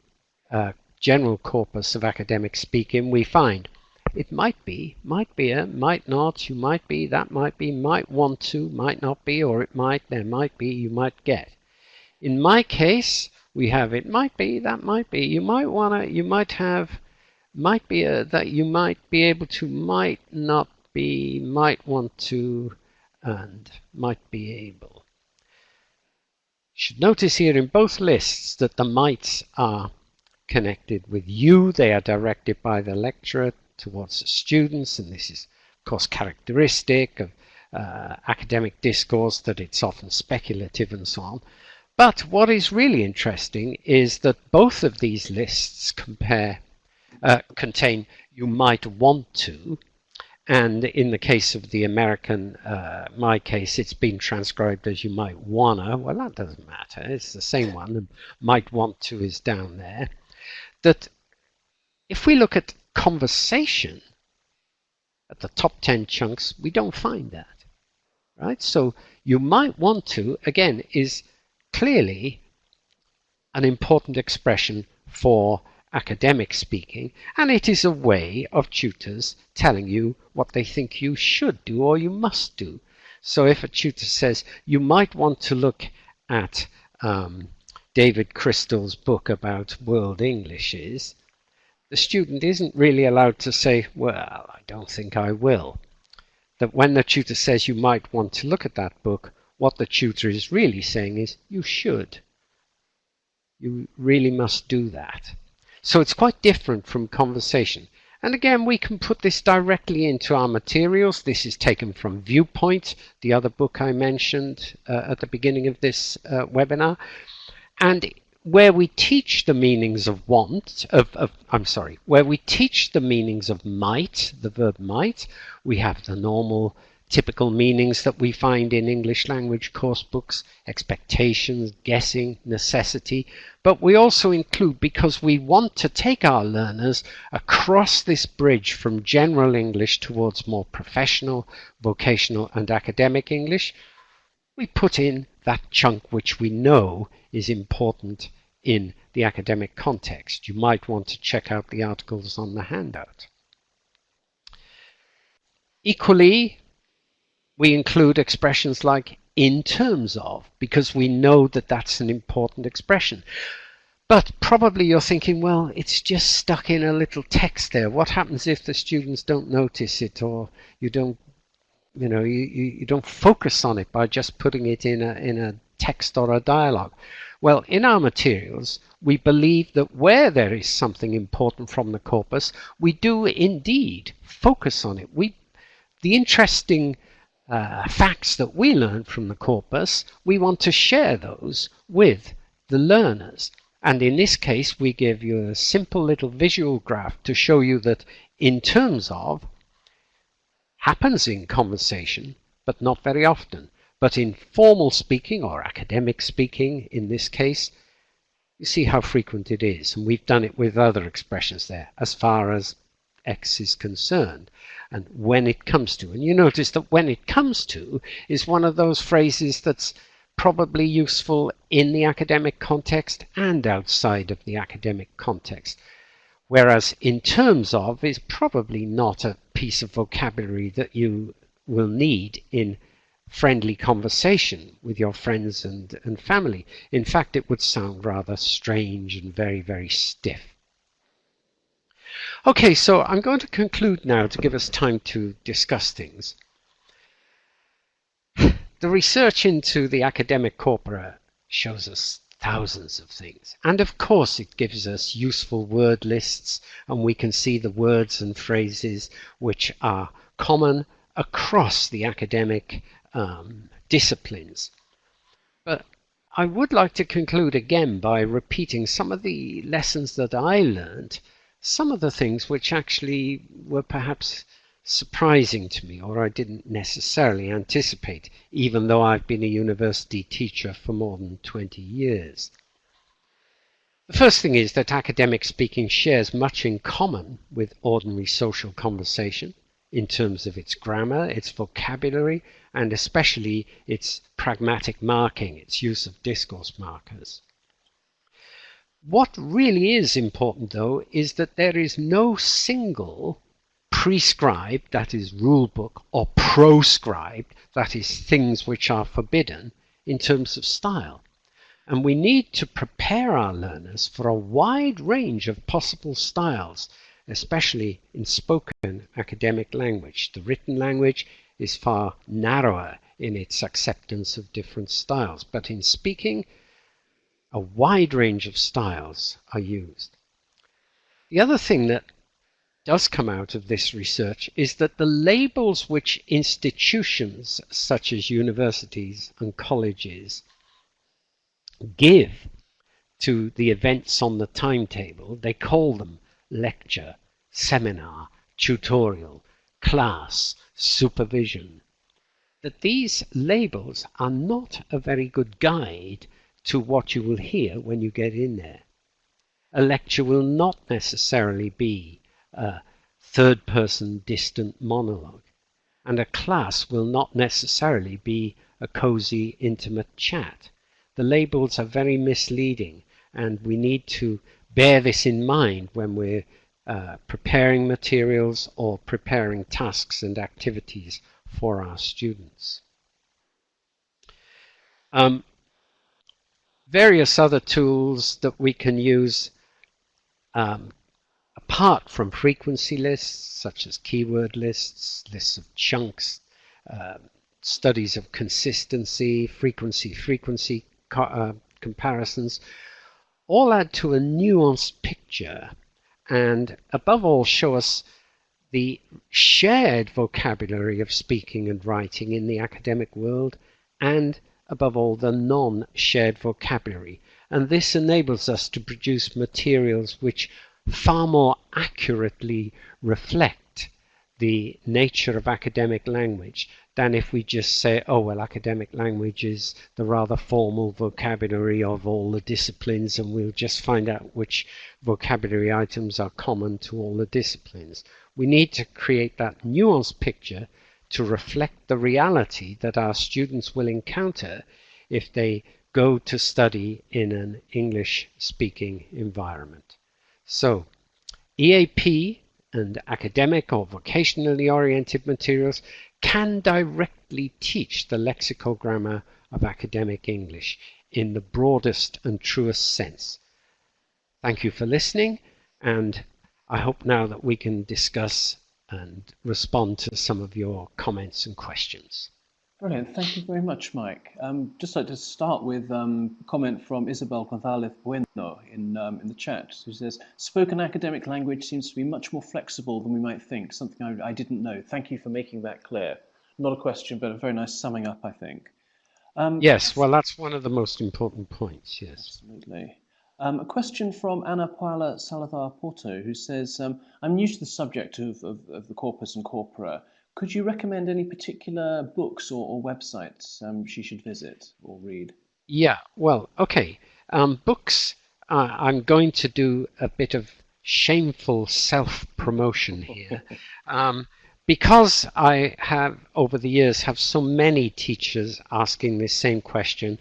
general corpus of academic speaking, we find it might be a, might not, you might be, that might be, might want to, might not be, or it might, there might be, you might get. In my case, we have it might be, that might be, you might want to, you might have, might be a, that you might be able to, might not be, might want to, and might be able. You should notice here in both lists that the mights are connected with you. They are directed by the lecturer towards the students, and this is of course characteristic of academic discourse, that it's often speculative and so on. But what is really interesting is that both of these lists contain you might want to, and in the case of the American, my case, it's been transcribed as you might wanna. Well, that doesn't matter, it's the same one, and might want to is down there. That if we look at conversation at the top 10 chunks, we don't find that, right? So you might want to, again, is clearly an important expression for academic speaking, and it is a way of tutors telling you what they think you should do or you must do. So if a tutor says you might want to look at David Crystal's book about world Englishes, the student isn't really allowed to say, well, I don't think I will. That when the tutor says you might want to look at that book, what the tutor is really saying is, you should. You really must do that. So it's quite different from conversation. And again, we can put this directly into our materials. This is taken from Viewpoint, the other book I mentioned at the beginning of this webinar. And where we teach the meanings of where we teach the meanings of might, the verb might, we have the normal typical meanings that we find in English language course books: expectations, guessing, necessity. But we also include, because we want to take our learners across this bridge from general English towards more professional, vocational and academic English, we put in that chunk which we know is important in the academic context. You might want to check out the articles on the handout. Equally, we include expressions like in terms of, because we know that that's an important expression. But probably you're thinking, well, it's just stuck in a little text there. What happens if the students don't notice it, or you don't, you don't focus on it by just putting it in a text or a dialogue? Well, in our materials, we believe that where there is something important from the corpus, we do indeed focus on it. The interesting facts that we learn from the corpus, we want to share those with the learners. And in this case, we give you a simple little visual graph to show you that in terms of happens in conversation, but not very often. But in formal speaking, or academic speaking in this case, You see how frequent it is, and we've done it with other expressions there, as far as X is concerned, and when it comes to. And you notice that when it comes to is one of those phrases that's probably useful in the academic context and outside of the academic context. Whereas in terms of is probably not a piece of vocabulary that you will need in friendly conversation with your friends and family. In fact, it would sound rather strange and very, very stiff. Okay, so I'm going to conclude now to give us time to discuss things. The research into the academic corpora shows us thousands of things. And of course it gives us useful word lists, and we can see the words and phrases which are common across the academic disciplines. But I would like to conclude again by repeating some of the lessons that I learned, some of the things which actually were perhaps surprising to me, or I didn't necessarily anticipate, even though I've been a university teacher for more than 20 years. The first thing is that academic speaking shares much in common with ordinary social conversation in terms of its grammar, its vocabulary, and especially its pragmatic marking, its use of discourse markers. What really is important, though, is that there is no single prescribed, that is rule book, or proscribed, that is things which are forbidden, in terms of style. And we need to prepare our learners for a wide range of possible styles, especially in spoken academic language. The written language is far narrower in its acceptance of different styles, but in speaking, a wide range of styles are used. The other thing that does come out of this research is that the labels which institutions such as universities and colleges give to the events on the timetable, they call them lecture, seminar, tutorial, class, supervision, that these labels are not a very good guide to what you will hear when you get in there. A lecture will not necessarily be a third-person distant monologue, and a class will not necessarily be a cozy, intimate chat. The labels are very misleading, and we need to bear this in mind when we're preparing materials or preparing tasks and activities for our students. Various other tools that we can use apart from frequency lists, such as keyword lists, lists of chunks, studies of consistency, frequency comparisons, all add to a nuanced picture and above all show us the shared vocabulary of speaking and writing in the academic world, and above all the non-shared vocabulary. And this enables us to produce materials which far more accurately reflect the nature of academic language than if we just say, oh, well, academic language is the rather formal vocabulary of all the disciplines, and we'll just find out which vocabulary items are common to all the disciplines. We need to create that nuanced picture to reflect the reality that our students will encounter if they go to study in an English-speaking environment. So, EAP and academic or vocationally oriented materials can directly teach the lexical grammar of academic English in the broadest and truest sense. Thank you for listening, and I hope now that we can discuss and respond to some of your comments and questions.
Brilliant. Thank you very much, Mike. Just like to start with a comment from Isabel González Bueno in the chat, who says, spoken academic language seems to be much more flexible than we might think, something I didn't know. Thank you for making that clear. Not a question, but a very nice summing up, I think.
Yes, well, that's one of the most important points, yes.
Absolutely. A question from Ana Paula Salazar Porto, who says, I'm new to the subject of the corpus and corpora. Could you recommend any particular books or websites she should visit or read?
Yeah, well, okay. Books, I'm going to do a bit of shameful self-promotion here. Because I have, over the years, have so many teachers asking this same question,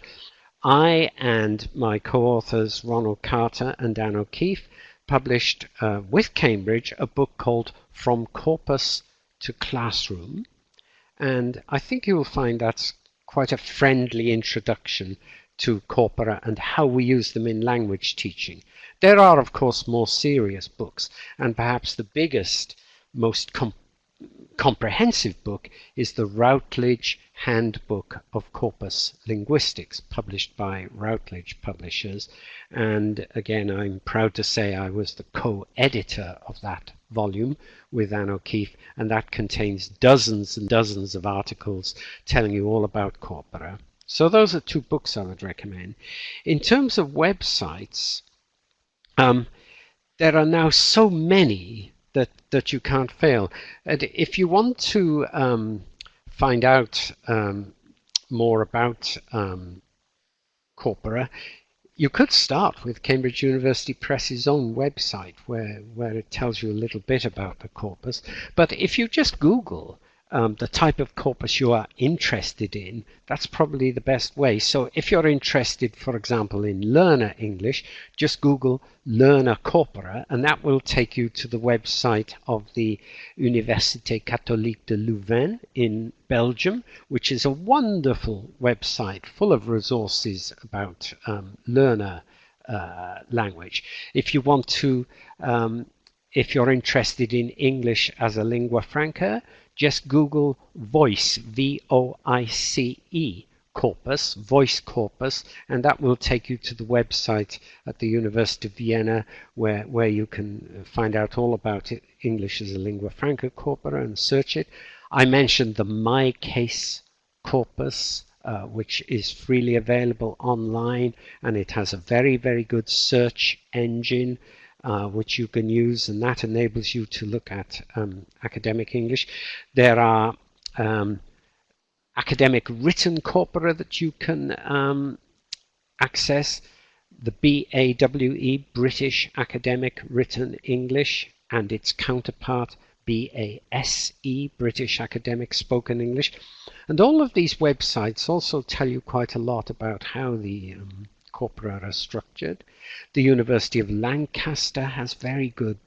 I and my co-authors Ronald Carter and Dan O'Keefe published with Cambridge a book called From Corpus to Classroom, and I think you will find that's quite a friendly introduction to corpora and how we use them in language teaching. There are, of course, more serious books, and perhaps the biggest, most comprehensive book is the Routledge Handbook of Corpus Linguistics, published by Routledge Publishers. And again, I'm proud to say I was the co-editor of that volume with Anne O'Keefe, and that contains dozens and dozens of articles telling you all about corpora. So those are two books I would recommend. In terms of websites, there are now so many that you can't fail. And if you want to find out more about corpora, you could start with Cambridge University Press's own website where it tells you a little bit about the corpus. But if you just Google the type of corpus you are interested in, that's probably the best way. So if you're interested, for example, in learner English, just Google learner corpora, and that will take you to the website of the Université Catholique de Louvain in Belgium, which is a wonderful website full of resources about learner language. If you want to, if you're interested in English as a lingua franca, just Google voice, V-O-I-C-E, corpus, voice corpus, and that will take you to the website at the University of Vienna where you can find out all about it, English as a lingua franca corpora, and search it. I mentioned the MyCase corpus, which is freely available online, and it has a very, very good search engine which you can use, and that enables you to look at academic English. There are academic written corpora that you can access. The BAWE, British Academic Written English, and its counterpart BASE, British Academic Spoken English. And all of these websites also tell you quite a lot about how the corpora are structured. The University of Lancaster has very good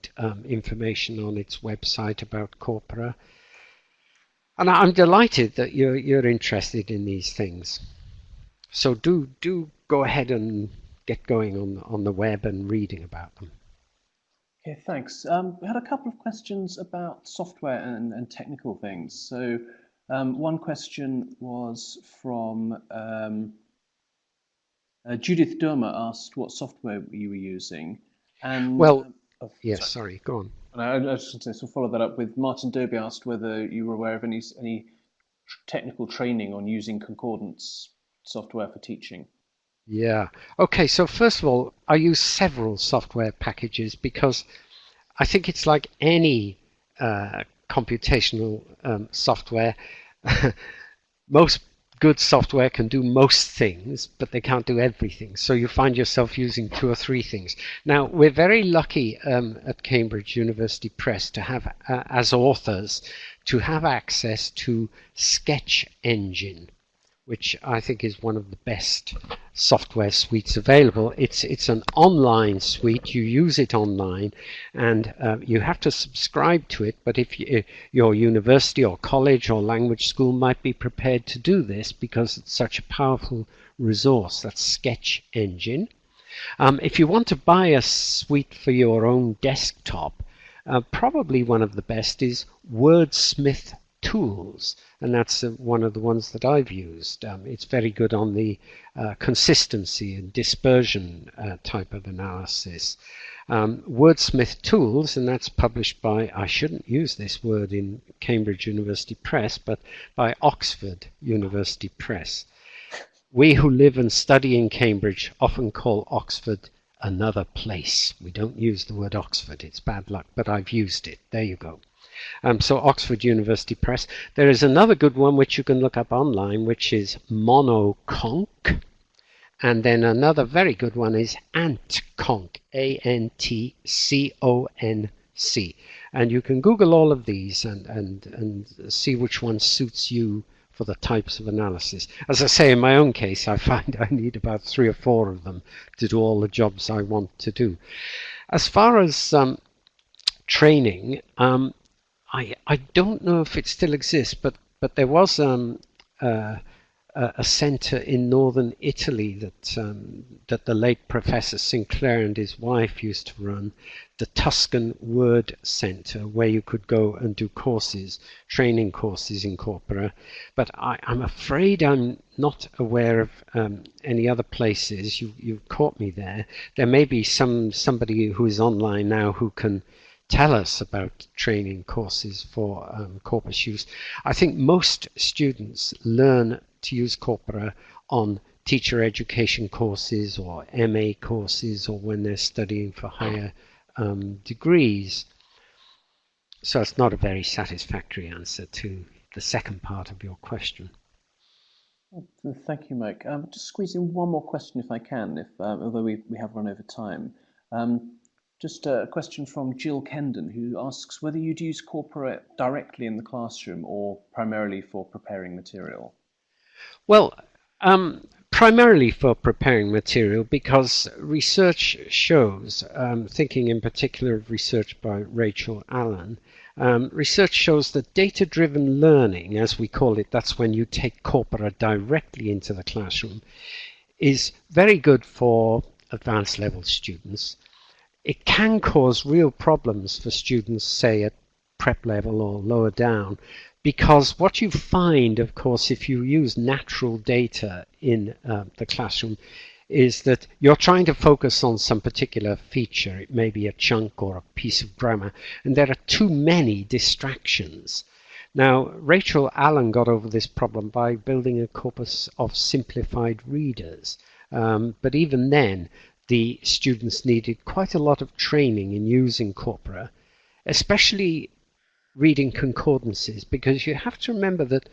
information on its website about corpora. And I'm delighted that you're interested in these things. So do go ahead and get going on the web and reading about them.
Okay, thanks. We had a couple of questions about software and technical things. So one question was from Judith Durma asked what software you were using. And
yes, sorry, go on.
And I was just going to follow that up with Martin Dobie asked whether you were aware of any technical training on using concordance software for teaching.
Yeah. Okay, so first of all, I use several software packages because I think it's like any computational software. Most good software can do most things, but they can't do everything. So you find yourself using 2 or 3 things. Now, we're very lucky at Cambridge University Press to have, as authors, to have access to Sketch Engine, which I think is one of the best software suites available. It's an online suite. You use it online, and you have to subscribe to it. But if your university or college or language school might be prepared to do this because it's such a powerful resource, that's Sketch Engine. If you want to buy a suite for your own desktop, probably one of the best is Wordsmith Tools, and that's one of the ones that I've used. It's very good on the consistency and dispersion type of analysis. Wordsmith Tools, and that's published by, I shouldn't use this word in Cambridge University Press, but by Oxford University Press. We who live and study in Cambridge often call Oxford another place. We don't use the word Oxford, it's bad luck, but I've used it. There you go. So Oxford University Press. There is another good one which you can look up online, which is Monoconc, And then another very good one is Antconc, Antconc. And you can Google all of these and see which one suits you for the types of analysis. As I say, in my own case, I find I need about 3 or 4 of them to do all the jobs I want to do. As far as training, I don't know if it still exists, but there was a centre in northern Italy that the late Professor Sinclair and his wife used to run, the Tuscan Word Centre, where you could go and do courses, training courses in corpora. But I'm afraid I'm not aware of any other places. You've caught me there. There may be somebody who is online now who can tell us about training courses for corpus use. I think most students learn to use corpora on teacher education courses or MA courses, or when they're studying for higher degrees. So it's not a very satisfactory answer to the second part of your question.
Thank you, Mike. Just squeeze in one more question if I can, although we have run over time. Just a question from Jill Kendon, who asks whether you'd use corpora directly in the classroom or primarily for preparing material.
Well, primarily for preparing material, because research shows, thinking in particular of research by Rachel Allen, research shows that data-driven learning, as we call it, that's when you take corpora directly into the classroom, is very good for advanced level students. It can cause real problems for students, say at prep level or lower down, because what you find, of course, if you use natural data in the classroom, is that you're trying to focus on some particular feature. It may be a chunk or a piece of grammar, and there are too many distractions. Now, Rachel Allen got over this problem by building a corpus of simplified readers, but even then, the students needed quite a lot of training in using corpora, especially reading concordances, because you have to remember that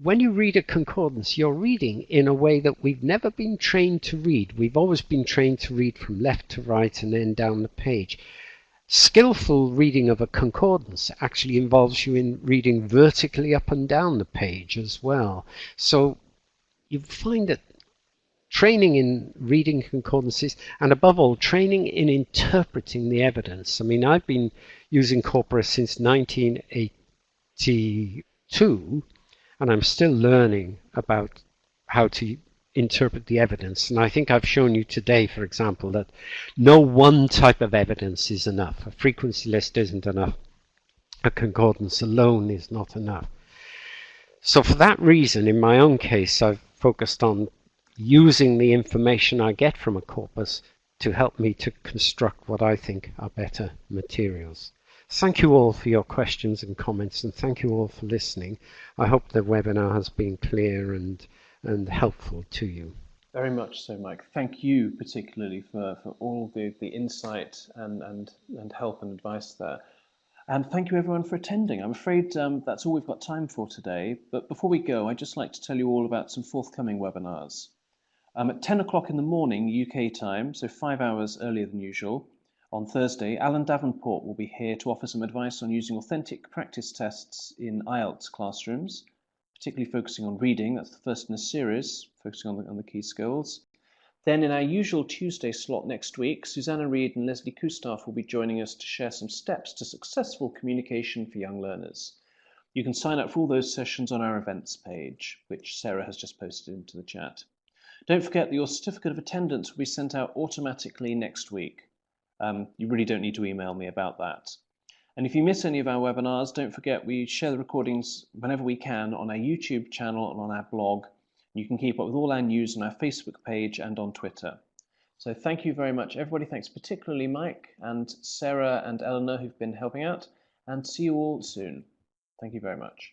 when you read a concordance, you're reading in a way that we've never been trained to read. We've always been trained to read from left to right and then down the page. Skillful reading of a concordance actually involves you in reading vertically up and down the page as well. So you find that training in reading concordances, and above all, training in interpreting the evidence. I mean, I've been using corpora since 1982, and I'm still learning about how to interpret the evidence. And I think I've shown you today, for example, that no one type of evidence is enough. A frequency list isn't enough. A concordance alone is not enough. So for that reason, in my own case, I've focused on using the information I get from a corpus to help me to construct what I think are better materials. Thank you all for your questions and comments, and thank you all for listening. I hope the webinar has been clear and helpful to you.
Very much so, Mike. Thank you particularly for all the insight and help and advice there. And thank you everyone for attending. I'm afraid that's all we've got time for today. But before we go, I'd just like to tell you all about some forthcoming webinars. At 10 o'clock in the morning UK time, so 5 hours earlier than usual, on Thursday, Alan Davenport will be here to offer some advice on using authentic practice tests in IELTS classrooms, particularly focusing on reading. That's the first in a series, focusing on the key skills. Then in our usual Tuesday slot next week, Susanna Reid and Leslie Kustaff will be joining us to share some steps to successful communication for young learners. You can sign up for all those sessions on our events page, which Sarah has just posted into the chat. Don't forget that your certificate of attendance will be sent out automatically next week. You really don't need to email me about that. And if you miss any of our webinars, don't forget we share the recordings whenever we can on our YouTube channel and on our blog. You can keep up with all our news on our Facebook page and on Twitter. So thank you very much, everybody. Thanks particularly Mike and Sarah and Eleanor who've been helping out, and see you all soon. Thank you very much.